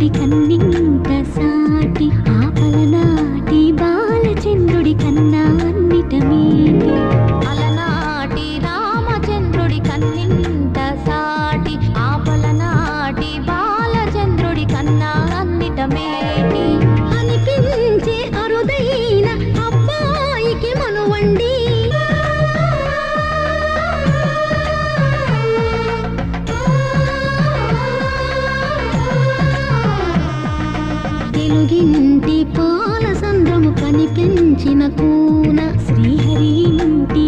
రామచంద్రుడి కన్నింత సాటి ఆపలనాటి బాలచంద్రుడి కన్నా అన్నిట మేటి అలనాటి రామచంద్రుడి కన్నింత సాటి ఆపలనాటి బాలచంద్రుడి కన్నా అన్నిట మేటి అనిపించే అరుదైన అబ్బాయికి మనువండి తెలుగింటి పాల సంద్రము కనిపించిన కూన శ్రీహరి ఇంటి